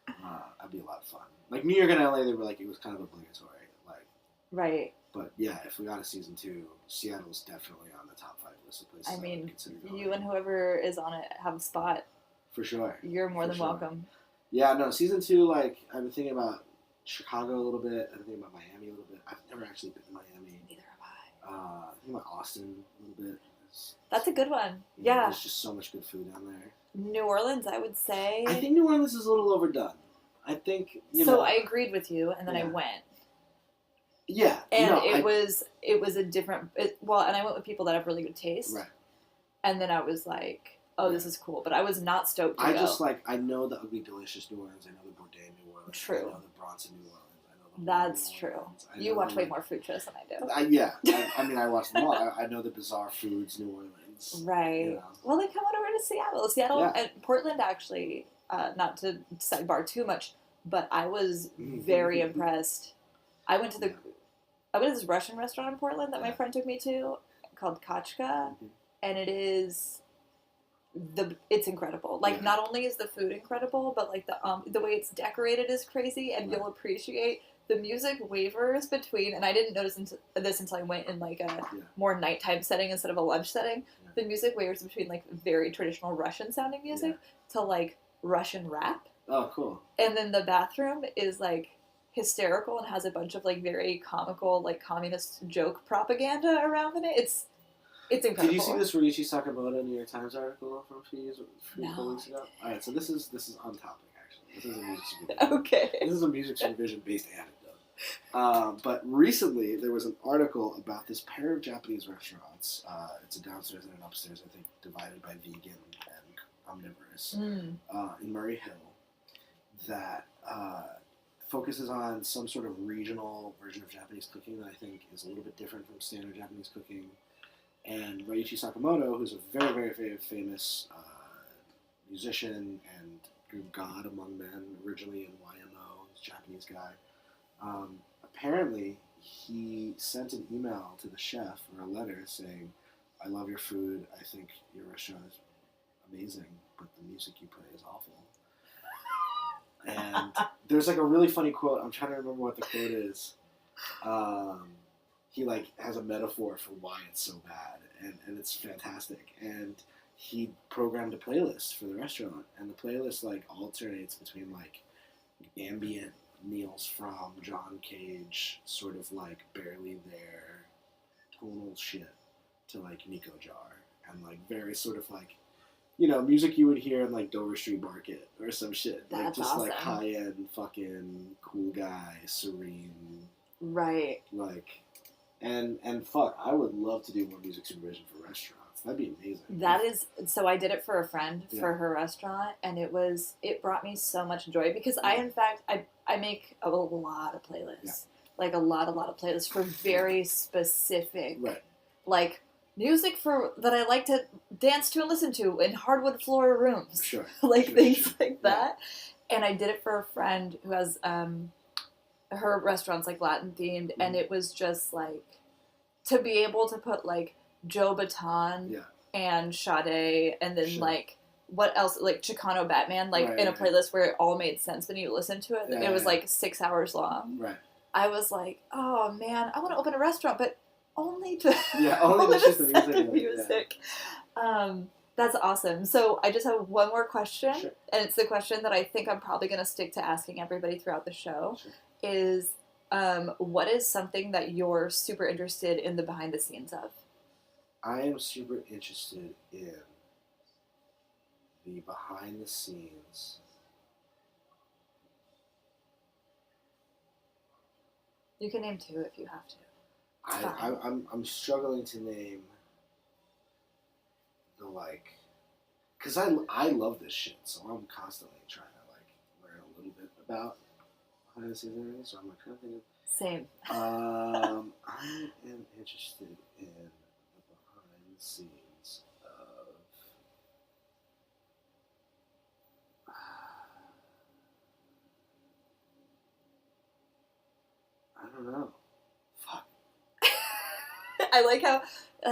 That'd be a lot of fun. Like New York and LA, they were like it was kind of obligatory. Like right. But yeah, if we got a season 2, Seattle's definitely on the top 5 list of places. I mean, you and whoever is on it have a spot. For sure. You're more than welcome. Yeah, no, season 2, like I've been thinking about Chicago a little bit. I've been thinking about Miami a little bit. I've never actually been to Miami. Neither have I. I think about Austin a little bit. That's a good one. Yeah. There's just so much good food down there. New Orleans, I would say. I think New Orleans is a little overdone. I think, So I agreed with you, and then I went. Yeah. And it was a different... and I went with people that have really good taste. Right. And then I was like, oh, this is cool. But I was not stoked to go. I know the Ugly Delicious New Orleans. I know the Bourdain New Orleans. True. I know the Bronson New Orleans. That's true. You watch way more food shows than I do. Yeah. I watch them all. I know the Bizarre Foods New Orleans. Right. You know. Well, they come on over to Seattle. Seattle and Portland, actually, not to sidebar too much, but I was very impressed. I went to this Russian restaurant in Portland that my friend took me to called Kachka, and it's incredible. Like, not only is the food incredible, but like the way it's decorated is crazy, and you'll appreciate the music wavers between. And I didn't notice this until I went in like a more nighttime setting instead of a lunch setting. The music wavers between like very traditional Russian sounding music to like Russian rap. Oh, cool. And then the bathroom is like hysterical and has a bunch of like very comical like communist joke propaganda around in it. It's incredible. Did you see this Ryuichi Sakamoto New York Times article from a few weeks ago? All right, so this is on topic actually. This is a music supervision. Okay. This is a music supervision based anecdote. But recently there was an article about this pair of Japanese restaurants. It's a downstairs and an upstairs, I think, divided by vegan and omnivorous in Murray Hill that focuses on some sort of regional version of Japanese cooking that I think is a little bit different from standard Japanese cooking. And Ryuichi Sakamoto, who's a very, very, very famous musician and god among men, originally in YMO, he's a Japanese guy. Apparently, he sent an email to the chef or a letter saying, "I love your food. I think your restaurant is amazing, but the music you play is awful." And there's like a really funny quote. I'm trying to remember what the quote is. He like has a metaphor for why it's so bad, and it's fantastic. And he programmed a playlist for the restaurant, and the playlist like alternates between like ambient meals from John Cage, sort of like Barely There, tonal shit, to like Nico Jar, and like very sort of like, you know, music you would hear in like Dover Street Market or some shit. That's like just awesome. Like high end fucking cool guy, serene. Right. Like, and fuck, I would love to do more music supervision for restaurants. That'd be amazing. That is, so I did it for a friend for her restaurant, and it brought me so much joy because I make a lot of playlists, like a lot of playlists for very specific, like music that I like to dance to and listen to in hardwood floor rooms, things like that. And I did it for a friend who has her restaurant's like Latin themed, and it was just like to be able to put like Joe Baton and Sade, and then like what else, like Chicano Batman, like in a playlist where it all made sense when you listened to it. It was like 6 hours long. Right. I was like, oh man, I want to open a restaurant, but only to only to set the music. That's awesome. So I just have one more question, and it's the question that I think I'm probably going to stick to asking everybody throughout the show. Is what is something that you're super interested in the behind the scenes of? I am super interested in the behind the scenes. You can name 2 if you have to. I'm struggling to name the like, because I love this shit, so I'm constantly trying to like learn a little bit about behind the scenes and everything. So I'm like trying to think of. Same. I am interested in the behind the scenes of. I don't know. Fuck. I like how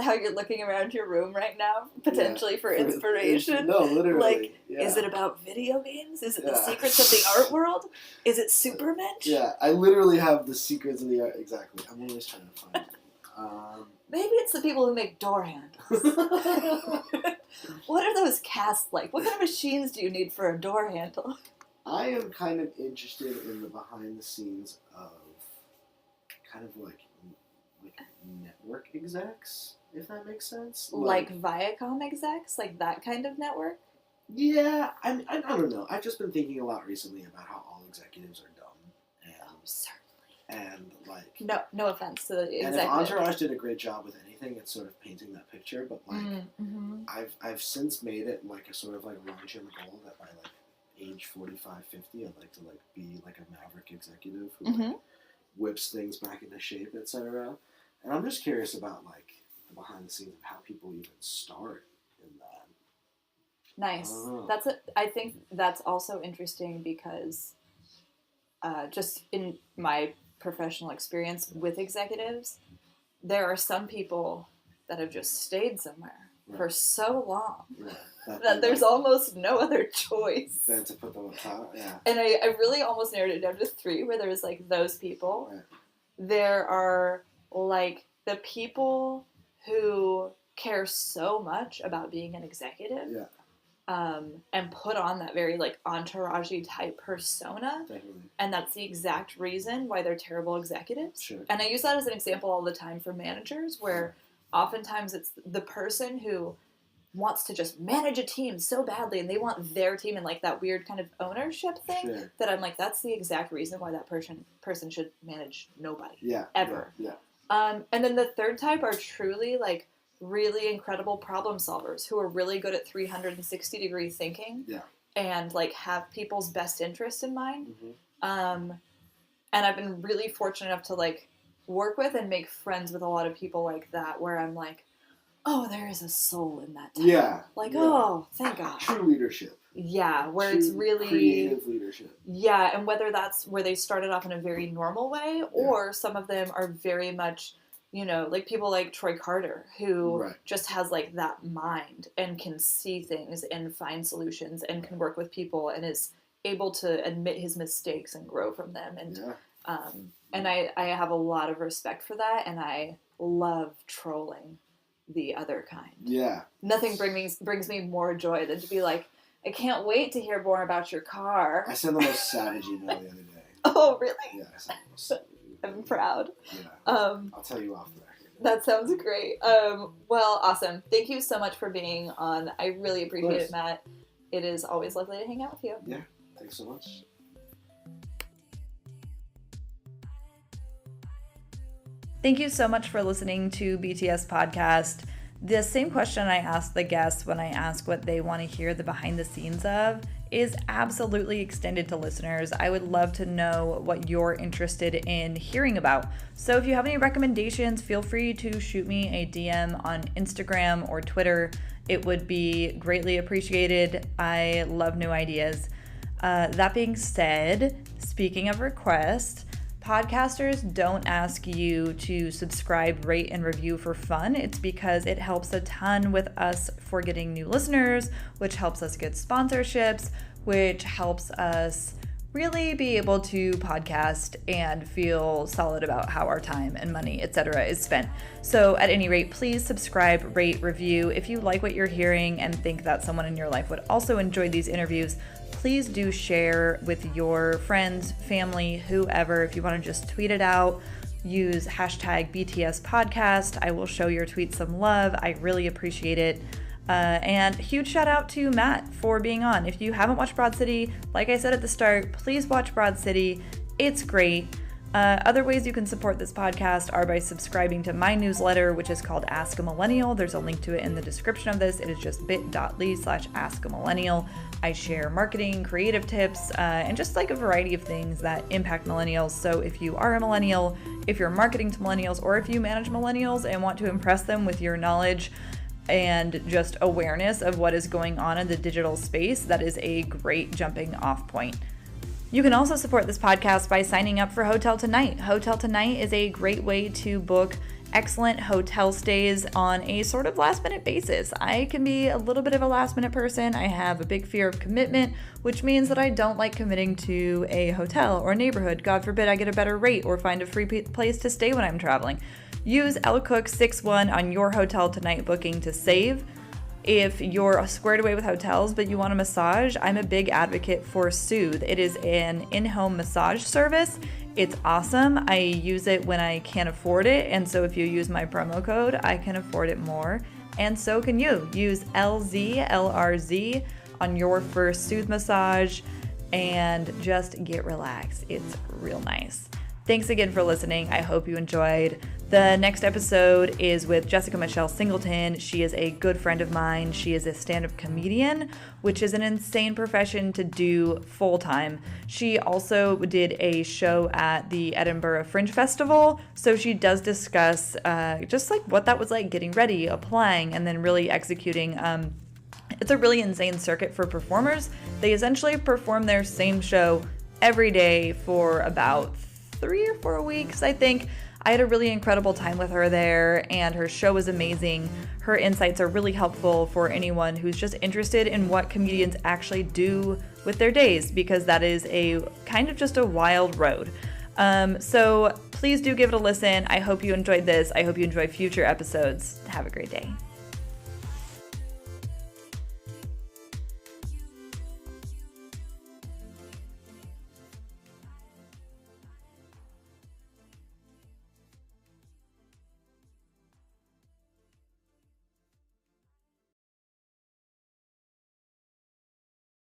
how you're looking around your room right now, potentially for inspiration. No, literally. Like, is it about video games? Is it the secrets of the art world? Is it Supermensch? Yeah, I literally have the secrets of the art. Exactly. I'm always trying to find it. Maybe it's the people who make door handles. What are those casts like? What kind of machines do you need for a door handle? I am kind of interested in the behind the scenes of kind of like network execs, if that makes sense. Like Viacom execs? Like that kind of network? Yeah, I don't know. I've just been thinking a lot recently about how all executives are dumb. And, certainly. And like... No offense to the executive. And if Entourage did a great job with anything, it's sort of painting that picture, but like, I've since made it like a sort of like long-term goal that by like age 45, 50, I'd like to like be like a maverick executive who like, whips things back into shape, etc. And I'm just curious about like the behind the scenes of how people even start in that. Nice. I think that's also interesting because just in my professional experience with executives, there are some people that have just stayed somewhere for so long that there's almost no other choice than to put them on top. Yeah. And I really almost narrowed it down to 3, where there's like those people. Right. There are like the people who care so much about being an executive. Yeah. And put on that very like entourage-y type persona. Definitely. And that's the exact reason why they're terrible executives. Sure. And I use that as an example all the time for managers, where oftentimes it's the person who wants to just manage a team so badly and they want their team in like that weird kind of ownership thing that I'm like, that's the exact reason why that person should manage nobody. Yeah. Ever. Yeah. And then the third type are truly like really incredible problem solvers who are really good at 360-degree thinking and like have people's best interest in mind. And I've been really fortunate enough to like work with and make friends with a lot of people like that, where I'm like, oh, there is a soul in that type. Yeah. Like, oh, thank God. True leadership. Yeah, where it's really creative leadership. Yeah, and whether that's where they started off in a very normal way, or some of them are very much, you know, like people like Troy Carter, who just has like that mind and can see things and find solutions and can work with people and is able to admit his mistakes and grow from them. And and I have a lot of respect for that, and I love trolling the other kind. Yeah. Nothing brings me more joy than to be like, I can't wait to hear more about your car. I sent the most savage email the other day. Oh, really? Yeah, I sent the most savage email. I'm proud. Yeah. I'll tell you off the record. That sounds great. Well, awesome. Thank you so much for being on. I really appreciate it, Matt. It is always lovely to hang out with you. Yeah. Thanks so much. Thank you so much for listening to BTS Podcast. The same question I ask the guests when I ask what they want to hear the behind the scenes of is absolutely extended to listeners. I would love to know what you're interested in hearing about. So if you have any recommendations, feel free to shoot me a DM on Instagram or Twitter. It would be greatly appreciated. I love new ideas. That being said, speaking of requests, podcasters don't ask you to subscribe, rate, and review for fun. It's because it helps a ton with us for getting new listeners, which helps us get sponsorships, which helps us really be able to podcast and feel solid about how our time and money, etc. is spent. So at any rate, please subscribe, rate, review. If you like what you're hearing and think that someone in your life would also enjoy these interviews, please do share with your friends, family, whoever. If you want to just tweet it out, use hashtag BTS Podcast. I will show your tweets some love. I really appreciate it. And huge shout out to Matt for being on. If you haven't watched Broad City, like I said at the start, please watch Broad City. It's great. Other ways you can support this podcast are by subscribing to my newsletter, which is called Ask a Millennial. There's a link to it in the description of this. It is just bit.ly/askamillennial. I share marketing, creative tips, and just like a variety of things that impact millennials. So if you are a millennial, if you're marketing to millennials, or if you manage millennials and want to impress them with your knowledge and just awareness of what is going on in the digital space, that is a great jumping off point. You can also support this podcast by signing up for Hotel Tonight. Hotel Tonight is a great way to book excellent hotel stays on a sort of last minute basis. I can be a little bit of a last minute person. I have a big fear of commitment, which means that I don't like committing to a hotel or neighborhood. God forbid I get a better rate or find a free place to stay when I'm traveling. Use LCook61 on your hotel tonight booking to save. If you're squared away with hotels but you want a massage, I'm a big advocate for Soothe. It is an in-home massage service. It's awesome. I use it when I can't afford it, and so if you use my promo code, I can afford it more, and so can you. Use LRZ on your first Soothe massage and just get relaxed. It's real nice. Thanks again for listening. I hope you enjoyed. The next episode is with Jessica Michelle Singleton. She is a good friend of mine. She is a stand-up comedian, which is an insane profession to do full-time. She also did a show at the Edinburgh Fringe Festival, so she does discuss just like what that was like, getting ready, applying, and then really executing. It's a really insane circuit for performers. They essentially perform their same show every day for about 3 or 4 weeks, I think. I had a really incredible time with her there, and her show was amazing. Her insights are really helpful for anyone who's just interested in what comedians actually do with their days, because that is a kind of just a wild road. So please do give it a listen. I hope you enjoyed this. I hope you enjoy future episodes. Have a great day.